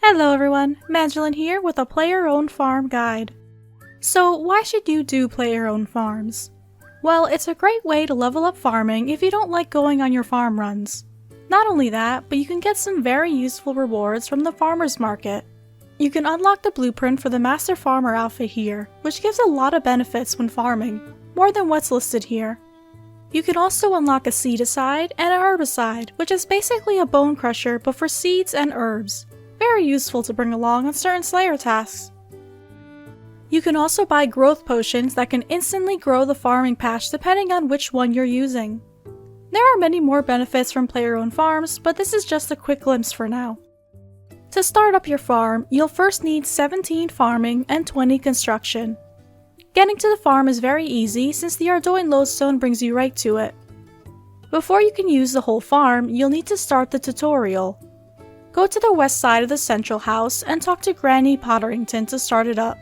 Hello everyone, Magdalene here with a player-owned farm guide. So why should you do player-owned farms? Well, it's a great way to level up farming if you don't like going on your farm runs. Not only that, but you can get some very useful rewards from the farmer's market. You can unlock the blueprint for the Master Farmer outfit here, which gives a lot of benefits when farming, more than what's listed here. You can also unlock a seedicide and an herbicide, which is basically a bone crusher but for seeds and herbs. Very useful to bring along on certain Slayer tasks. You can also buy growth potions that can instantly grow the farming patch depending on which one you're using. There are many more benefits from player-owned farms, but this is just a quick glimpse for now. To start up your farm, you'll first need 17 farming and 20 construction. Getting to the farm is very easy since the Ardoin lodestone brings you right to it. Before you can use the whole farm, you'll need to start the tutorial. Go to the west side of the central house and talk to Granny Potterington to start it up.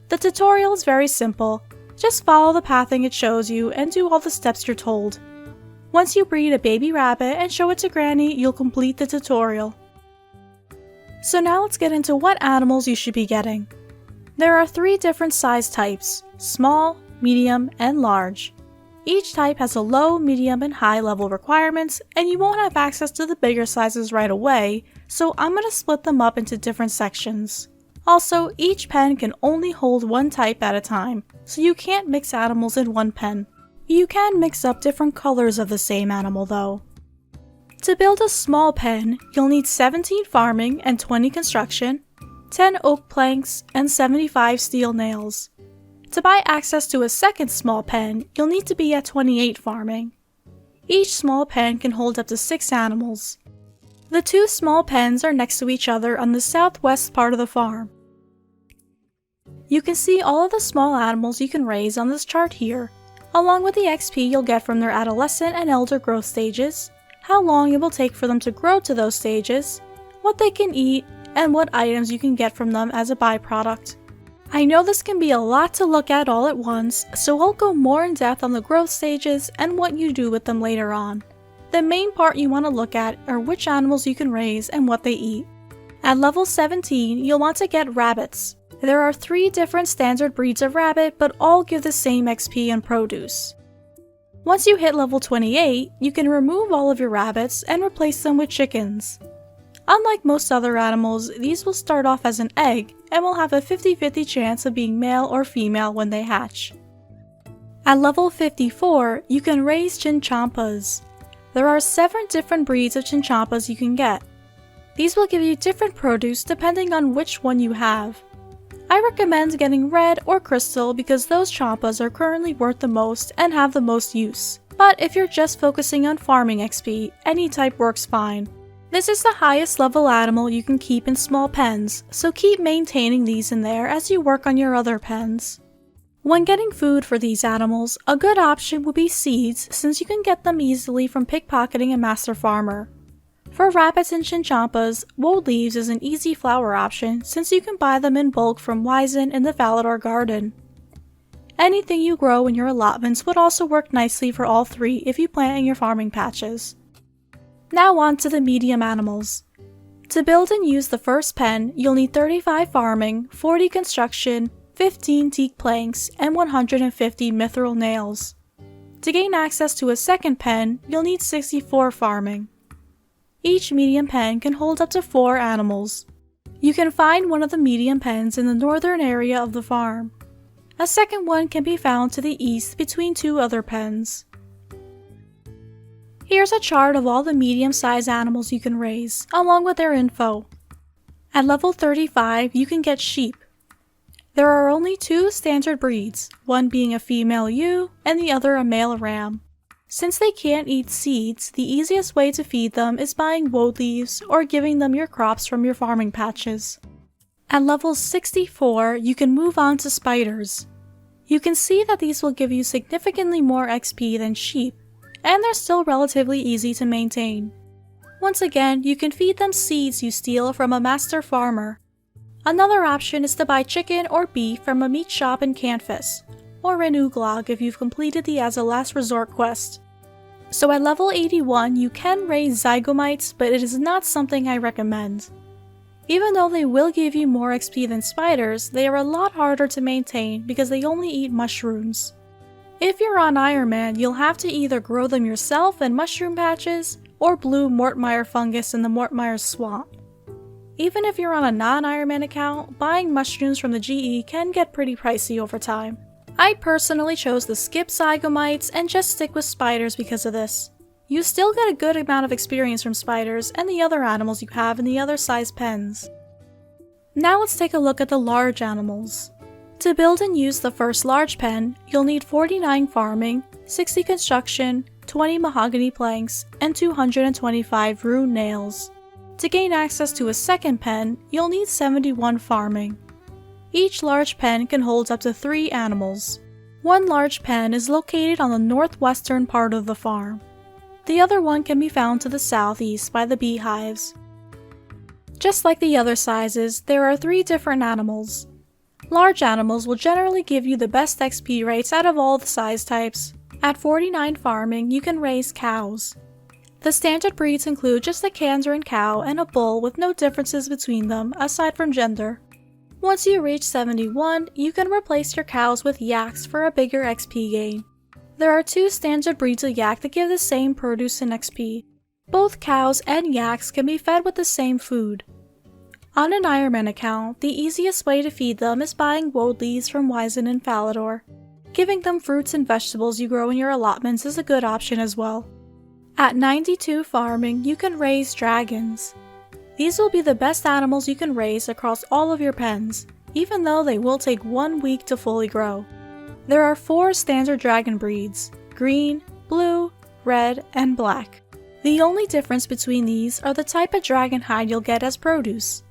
The tutorial is very simple, just follow the pathing it shows you and do all the steps you're told. Once you breed a baby rabbit and show it to Granny, you'll complete the tutorial. So now let's get into what animals you should be getting. There are 3 different size types, small, medium, and large. Each type has a low, medium, and high level requirements, and you won't have access to the bigger sizes right away, so I'm going to split them up into different sections. Also, each pen can only hold one type at a time, so you can't mix animals in one pen. You can mix up different colors of the same animal though. To build a small pen, you'll need 17 farming and 20 construction, 10 oak planks, and 75 steel nails. To buy access to a second small pen, you'll need to be at 28 farming. Each small pen can hold up to 6 animals. The 2 small pens are next to each other on the southwest part of the farm. You can see all of the small animals you can raise on this chart here, along with the XP you'll get from their adolescent and elder growth stages, how long it will take for them to grow to those stages, what they can eat, and what items you can get from them as a byproduct. I know this can be a lot to look at all at once, so I'll go more in depth on the growth stages and what you do with them later on. The main part you want to look at are which animals you can raise and what they eat. At level 17, you'll want to get rabbits. There are 3 different standard breeds of rabbit, but all give the same XP and produce. Once you hit level 28, you can remove all of your rabbits and replace them with chickens. Unlike most other animals, these will start off as an egg and will have a 50-50 chance of being male or female when they hatch. At level 54, you can raise chinchampas. There are 7 different breeds of chinchampas you can get. These will give you different produce depending on which one you have. I recommend getting red or crystal because those champas are currently worth the most and have the most use. But if you're just focusing on farming XP, any type works fine. This is the highest level animal you can keep in small pens, so keep maintaining these in there as you work on your other pens. When getting food for these animals, a good option would be seeds since you can get them easily from pickpocketing a master farmer. For rabbits and chinchampas, woad leaves is an easy flower option since you can buy them in bulk from Wizen in the Valador Garden. Anything you grow in your allotments would also work nicely for all 3 if you plant in your farming patches. Now on to the medium animals. To build and use the first pen, you'll need 35 farming, 40 construction, 15 teak planks, and 150 mithril nails. To gain access to a second pen, you'll need 64 farming. Each medium pen can hold up to 4 animals. You can find one of the medium pens in the northern area of the farm. A second one can be found to the east between 2 other pens. Here's a chart of all the medium-sized animals you can raise, along with their info. At level 35, you can get sheep. There are only 2 standard breeds, one being a female ewe and the other a male ram. Since they can't eat seeds, the easiest way to feed them is buying woad leaves or giving them your crops from your farming patches. At level 64, you can move on to spiders. You can see that these will give you significantly more XP than sheep, and they're still relatively easy to maintain. Once again, you can feed them seeds you steal from a master farmer. Another option is to buy chicken or beef from a meat shop in Canfis, or in Uglog if you've completed the As a Last Resort quest. So at level 81 you can raise zygomites, but it is not something I recommend. Even though they will give you more XP than spiders, they are a lot harder to maintain because they only eat mushrooms. If you're on Ironman, you'll have to either grow them yourself in mushroom patches or blue Mortmire fungus in the Mortmire swamp. Even if you're on a non-Ironman account, buying mushrooms from the GE can get pretty pricey over time. I personally chose to skip zygomites and just stick with spiders because of this. You still get a good amount of experience from spiders and the other animals you have in the other size pens. Now let's take a look at the large animals. To build and use the first large pen, you'll need 49 farming, 60 construction, 20 mahogany planks, and 225 rune nails. To gain access to a second pen, you'll need 71 farming. Each large pen can hold up to 3 animals. One large pen is located on the northwestern part of the farm. The other one can be found to the southeast by the beehives. Just like the other sizes, there are 3 different animals. Large animals will generally give you the best XP rates out of all the size types. At 49 farming, you can raise cows. The standard breeds include just a Kandran cow and a bull with no differences between them aside from gender. Once you reach 71, you can replace your cows with yaks for a bigger XP gain. There are 2 standard breeds of yak that give the same produce and XP. Both cows and yaks can be fed with the same food. On an Ironman account, the easiest way to feed them is buying woad leaves from Wizen and Falador. Giving them fruits and vegetables you grow in your allotments is a good option as well. At 92 farming, you can raise dragons. These will be the best animals you can raise across all of your pens, even though they will take 1 week to fully grow. There are 4 standard dragon breeds: green, blue, red, and black. The only difference between these are the type of dragon hide you'll get as produce.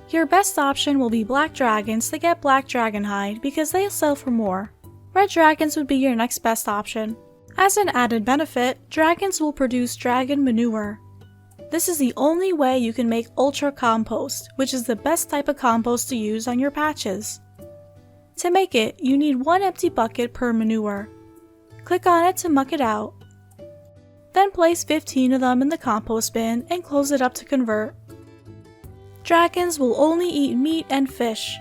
Your best option will be black dragons to get black dragon hide because they'll sell for more. Red dragons would be your next best option. As an added benefit, dragons will produce dragon manure. This is the only way you can make ultra compost, which is the best type of compost to use on your patches. To make it, you need 1 empty bucket per manure. Click on it to muck it out. Then place 15 of them in the compost bin and close it up to convert. Dragons will only eat meat and fish.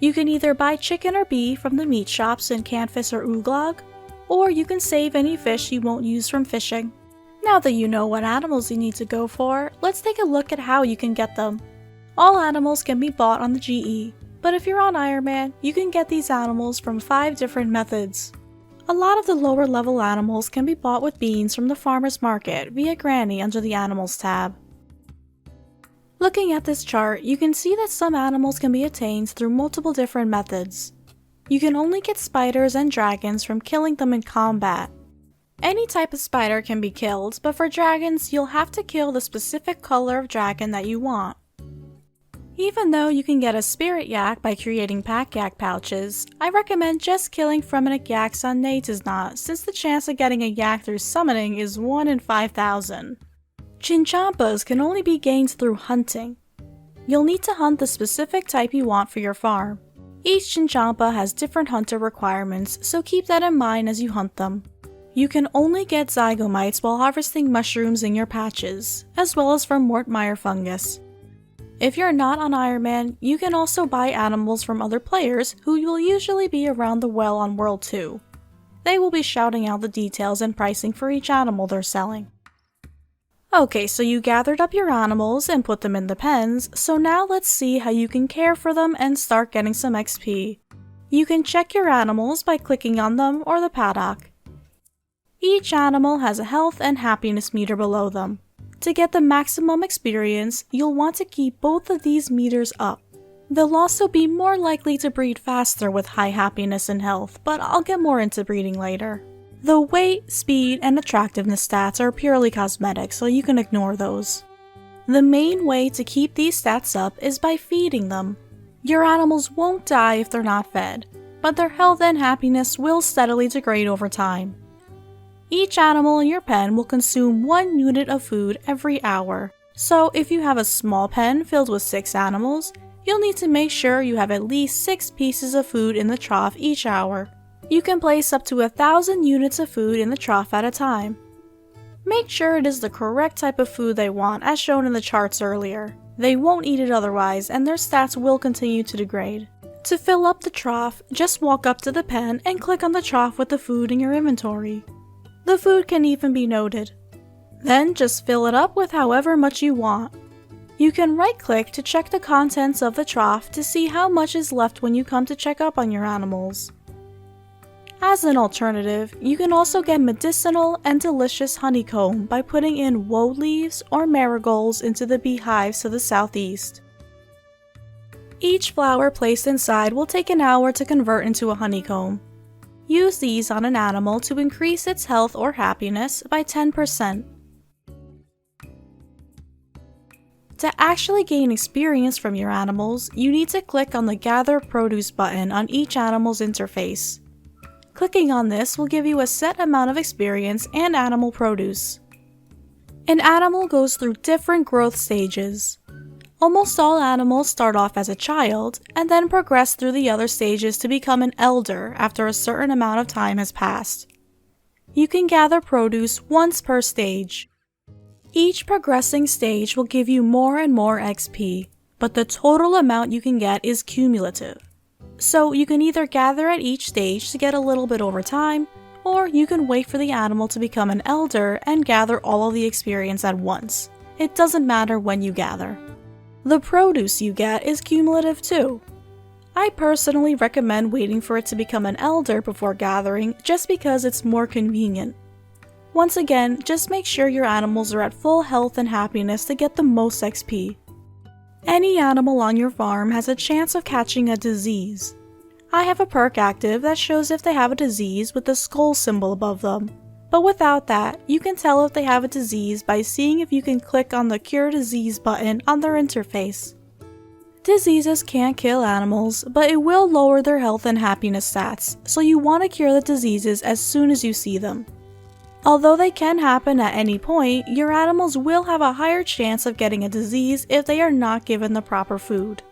You can either buy chicken or beef from the meat shops in Canfis or Uglog, or you can save any fish you won't use from fishing. Now that you know what animals you need to go for, let's take a look at how you can get them. All animals can be bought on the GE, but if you're on Ironman, you can get these animals from 5 different methods. A lot of the lower level animals can be bought with beans from the farmer's market via Granny under the Animals tab. Looking at this chart, you can see that some animals can be attained through multiple different methods. You can only get spiders and dragons from killing them in combat. Any type of spider can be killed, but for dragons, you'll have to kill the specific color of dragon that you want. Even though you can get a spirit yak by creating pack yak pouches, I recommend just killing Fremenic yaks on Natisnot since the chance of getting a yak through summoning is 1 in 5,000. Chinchampas can only be gained through hunting. You'll need to hunt the specific type you want for your farm. Each Chinchampa has different hunter requirements, so keep that in mind as you hunt them. You can only get zygomites while harvesting mushrooms in your patches, as well as from Mortmire fungus. If you're not on Ironman, you can also buy animals from other players who will usually be around the well on World 2. They will be shouting out the details and pricing for each animal they're selling. Okay, so you gathered up your animals and put them in the pens, so now let's see how you can care for them and start getting some XP. You can check your animals by clicking on them or the paddock. Each animal has a health and happiness meter below them. To get the maximum experience, you'll want to keep both of these meters up. They'll also be more likely to breed faster with high happiness and health, but I'll get more into breeding later. The weight, speed, and attractiveness stats are purely cosmetic, so you can ignore those. The main way to keep these stats up is by feeding them. Your animals won't die if they're not fed, but their health and happiness will steadily degrade over time. Each animal in your pen will consume 1 unit of food every hour, so if you have a small pen filled with 6 animals, you'll need to make sure you have at least 6 pieces of food in the trough each hour. You can place up to 1,000 units of food in the trough at a time. Make sure it is the correct type of food they want as shown in the charts earlier. They won't eat it otherwise and their stats will continue to degrade. To fill up the trough, just walk up to the pen and click on the trough with the food in your inventory. The food can even be noted. Then just fill it up with however much you want. You can right-click to check the contents of the trough to see how much is left when you come to check up on your animals. As an alternative, you can also get medicinal and delicious honeycomb by putting in woad leaves or marigolds into the beehives to the southeast. Each flower placed inside will take an hour to convert into a honeycomb. Use these on an animal to increase its health or happiness by 10%. To actually gain experience from your animals, you need to click on the Gather Produce button on each animal's interface. Clicking on this will give you a set amount of experience and animal produce. An animal goes through different growth stages. Almost all animals start off as a child and then progress through the other stages to become an elder after a certain amount of time has passed. You can gather produce once per stage. Each progressing stage will give you more and more XP, but the total amount you can get is cumulative. So you can either gather at each stage to get a little bit over time, or you can wait for the animal to become an elder and gather all of the experience at once. It doesn't matter when you gather. The produce you get is cumulative too. I personally recommend waiting for it to become an elder before gathering just because it's more convenient. Once again, just make sure your animals are at full health and happiness to get the most XP. Any animal on your farm has a chance of catching a disease. I have a perk active that shows if they have a disease with the skull symbol above them. But without that, you can tell if they have a disease by seeing if you can click on the Cure Disease button on their interface. Diseases can't kill animals, but it will lower their health and happiness stats, so you want to cure the diseases as soon as you see them. Although they can happen at any point, your animals will have a higher chance of getting a disease if they are not given the proper food.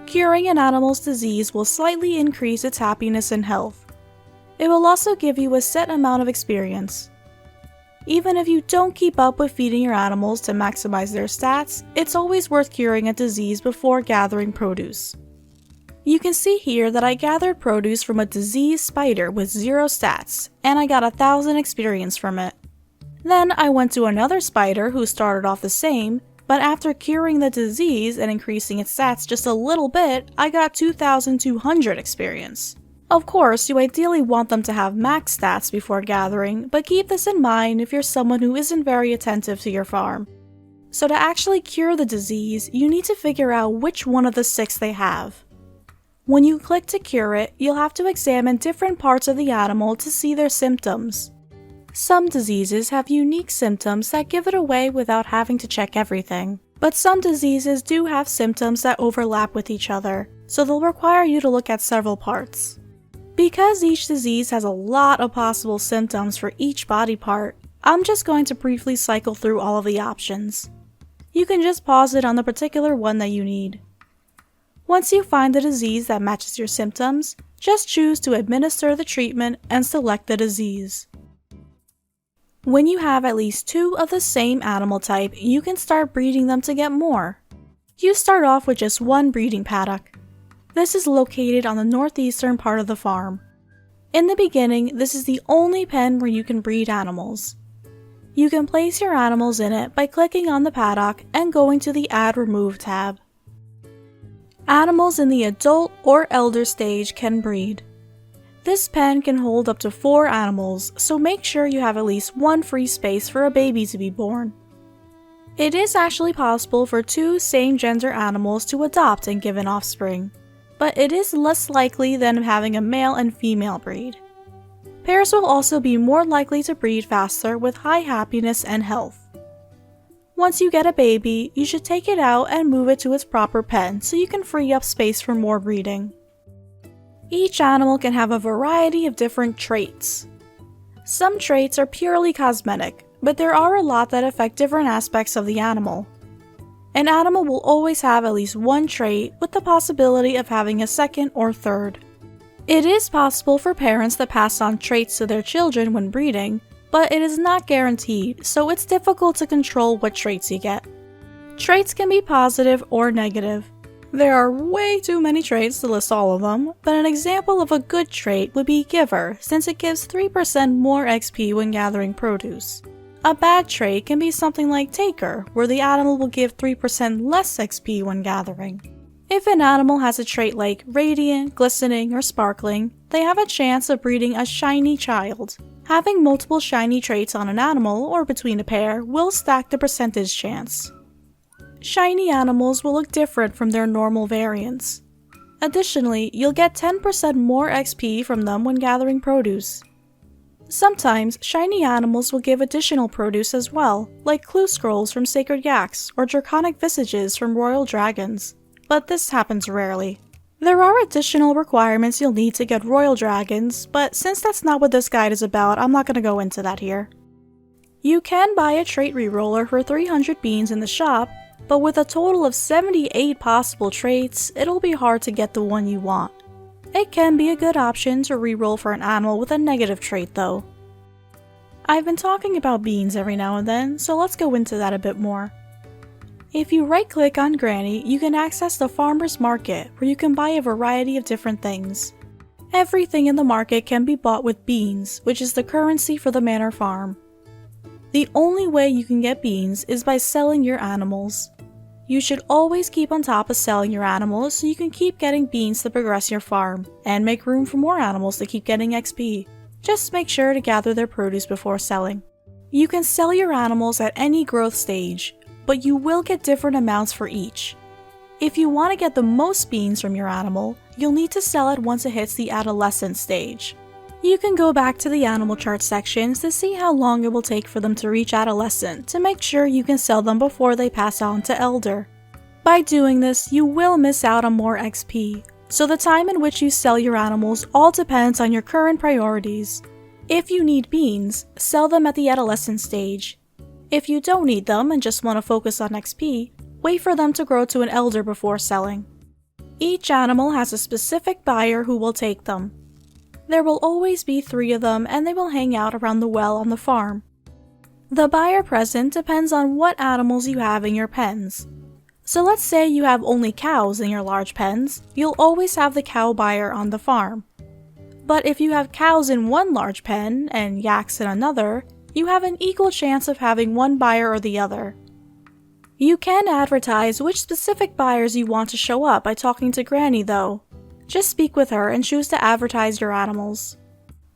Curing an animal's disease will slightly increase its happiness and health. It will also give you a set amount of experience. Even if you don't keep up with feeding your animals to maximize their stats, it's always worth curing a disease before gathering produce. You can see here that I gathered produce from a diseased spider with 0 stats, and I got 1,000 experience from it. Then I went to another spider who started off the same, but after curing the disease and increasing its stats just a little bit, I got 2,200 experience. Of course, you ideally want them to have max stats before gathering, but keep this in mind if you're someone who isn't very attentive to your farm. So to actually cure the disease, you need to figure out which one of the 6 they have. When you click to cure it, you'll have to examine different parts of the animal to see their symptoms. Some diseases have unique symptoms that give it away without having to check everything, but some diseases do have symptoms that overlap with each other, so they'll require you to look at several parts. Because each disease has a lot of possible symptoms for each body part, I'm just going to briefly cycle through all of the options. You can just pause it on the particular one that you need. Once you find the disease that matches your symptoms, just choose to administer the treatment and select the disease. When you have at least 2 of the same animal type, you can start breeding them to get more. You start off with just 1 breeding paddock. This is located on the northeastern part of the farm. In the beginning, this is the only pen where you can breed animals. You can place your animals in it by clicking on the paddock and going to the Add Remove tab. Animals in the adult or elder stage can breed. This pen can hold up to 4 animals, so make sure you have at least 1 free space for a baby to be born. It is actually possible for 2 same-gender animals to adopt and give an offspring, but it is less likely than having a male and female breed. Pairs will also be more likely to breed faster with high happiness and health. Once you get a baby, you should take it out and move it to its proper pen so you can free up space for more breeding. Each animal can have a variety of different traits. Some traits are purely cosmetic, but there are a lot that affect different aspects of the animal. An animal will always have at least 1 trait with the possibility of having a second or third. It is possible for parents to pass on traits to their children when breeding, but it is not guaranteed, so it's difficult to control what traits you get. Traits can be positive or negative. There are way too many traits to list all of them, but an example of a good trait would be Giver, since it gives 3% more XP when gathering produce. A bad trait can be something like Taker, where the animal will give 3% less XP when gathering. If an animal has a trait like Radiant, Glistening, or Sparkling, they have a chance of breeding a shiny child. Having multiple shiny traits on an animal, or between a pair, will stack the percentage chance. Shiny animals will look different from their normal variants. Additionally, you'll get 10% more XP from them when gathering produce. Sometimes, shiny animals will give additional produce as well, like Clue Scrolls from Sacred Yaks or Draconic Visages from Royal Dragons, but this happens rarely. There are additional requirements you'll need to get Royal Dragons, but since that's not what this guide is about, I'm not going to go into that here. You can buy a trait reroller for 300 beans in the shop, but with a total of 78 possible traits, it'll be hard to get the one you want. It can be a good option to reroll for an animal with a negative trait though. I've been talking about beans every now and then, so let's go into that a bit more. If you right-click on Granny, you can access the Farmer's Market, where you can buy a variety of different things. Everything in the market can be bought with beans, which is the currency for the manor farm. The only way you can get beans is by selling your animals. You should always keep on top of selling your animals so you can keep getting beans to progress your farm, and make room for more animals to keep getting XP. Just make sure to gather their produce before selling. You can sell your animals at any growth stage, but you will get different amounts for each. If you want to get the most beans from your animal, you'll need to sell it once it hits the adolescent stage. You can go back to the animal chart sections to see how long it will take for them to reach adolescent to make sure you can sell them before they pass on to elder. By doing this, you will miss out on more XP, so the time in which you sell your animals all depends on your current priorities. If you need beans, sell them at the adolescent stage. If you don't need them and just want to focus on XP, wait for them to grow to an elder before selling. Each animal has a specific buyer who will take them. There will always be 3 of them, and they will hang out around the well on the farm. The buyer present depends on what animals you have in your pens. So let's say you have only cows in your large pens, you'll always have the cow buyer on the farm. But if you have cows in one large pen and yaks in another, you have an equal chance of having one buyer or the other. You can advertise which specific buyers you want to show up by talking to Granny though. Just speak with her and choose to advertise your animals.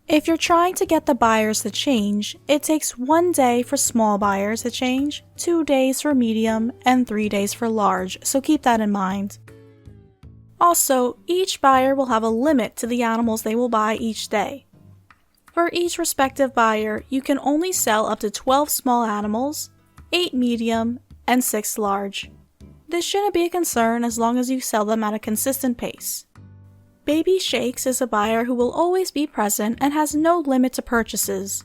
If you're trying to get the buyers to change, it takes 1 day for small buyers to change, 2 days for medium, and 3 days for large, so keep that in mind. Also, each buyer will have a limit to the animals they will buy each day. For each respective buyer, you can only sell up to 12 small animals, 8 medium, and 6 large. This shouldn't be a concern as long as you sell them at a consistent pace. Baby Shakes is a buyer who will always be present and has no limit to purchases.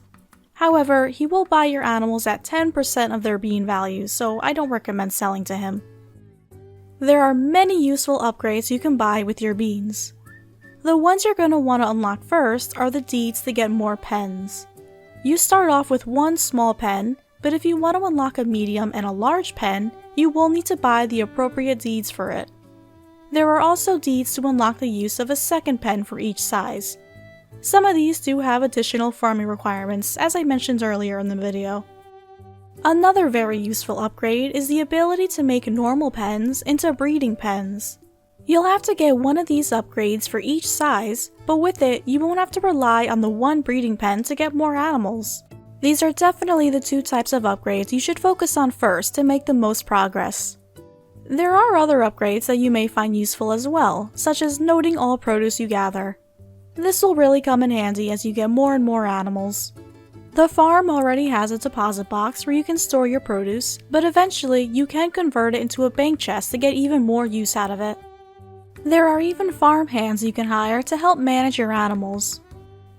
However, he will buy your animals at 10% of their bean value, so I don't recommend selling to him. There are many useful upgrades you can buy with your beans. The ones you're going to want to unlock first are the deeds to get more pens. You start off with 1 small pen, but if you want to unlock a medium and a large pen, you will need to buy the appropriate deeds for it. There are also deeds to unlock the use of a second pen for each size. Some of these do have additional farming requirements, as I mentioned earlier in the video. Another very useful upgrade is the ability to make normal pens into breeding pens. You'll have to get one of these upgrades for each size, but with it, you won't have to rely on the one breeding pen to get more animals. These are definitely the 2 types of upgrades you should focus on first to make the most progress. There are other upgrades that you may find useful as well, such as noting all produce you gather. This will really come in handy as you get more and more animals. The farm already has a deposit box where you can store your produce, but eventually you can convert it into a bank chest to get even more use out of it. There are even farm hands you can hire to help manage your animals.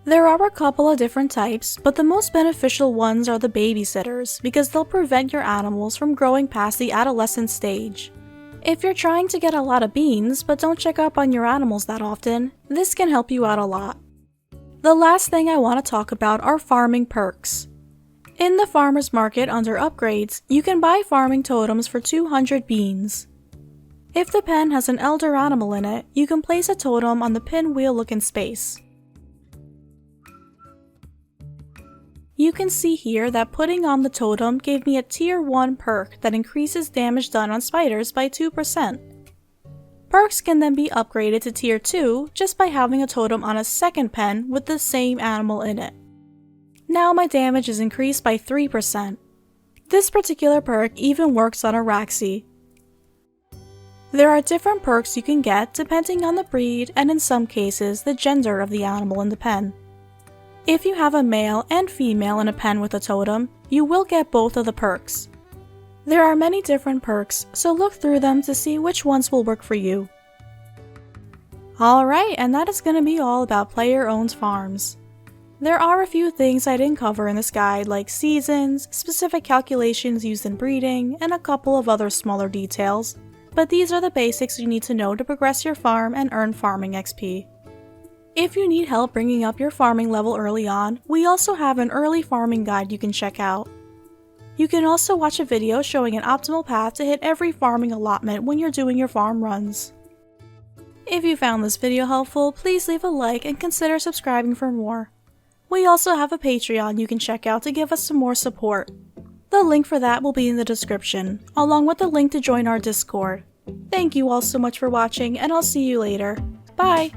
There are a couple of different types, but the most beneficial ones are the babysitters because they'll prevent your animals from growing past the adolescent stage. If you're trying to get a lot of beans but don't check up on your animals that often, this can help you out a lot. The last thing I want to talk about are farming perks. In the farmer's market under upgrades, you can buy farming totems for 200 beans. If the pen has an elder animal in it, you can place a totem on the pinwheel looking space. You can see here that putting on the totem gave me a tier 1 perk that increases damage done on spiders by 2%. Perks can then be upgraded to tier 2 just by having a totem on a second pen with the same animal in it. Now my damage is increased by 3%. This particular perk even works on a Raxi. There are different perks you can get depending on the breed and in some cases the gender of the animal in the pen. If you have a male and female in a pen with a totem, you will get both of the perks. There are many different perks, so look through them to see which ones will work for you. Alright, and that is going to be all about player-owned farms. There are a few things I didn't cover in this guide like seasons, specific calculations used in breeding, and a couple of other smaller details, but these are the basics you need to know to progress your farm and earn farming XP. If you need help bringing up your farming level early on, we also have an early farming guide you can check out. You can also watch a video showing an optimal path to hit every farming allotment when you're doing your farm runs. If you found this video helpful, please leave a like and consider subscribing for more. We also have a Patreon you can check out to give us some more support. The link for that will be in the description, along with the link to join our Discord. Thank you all so much for watching, and I'll see you later. Bye!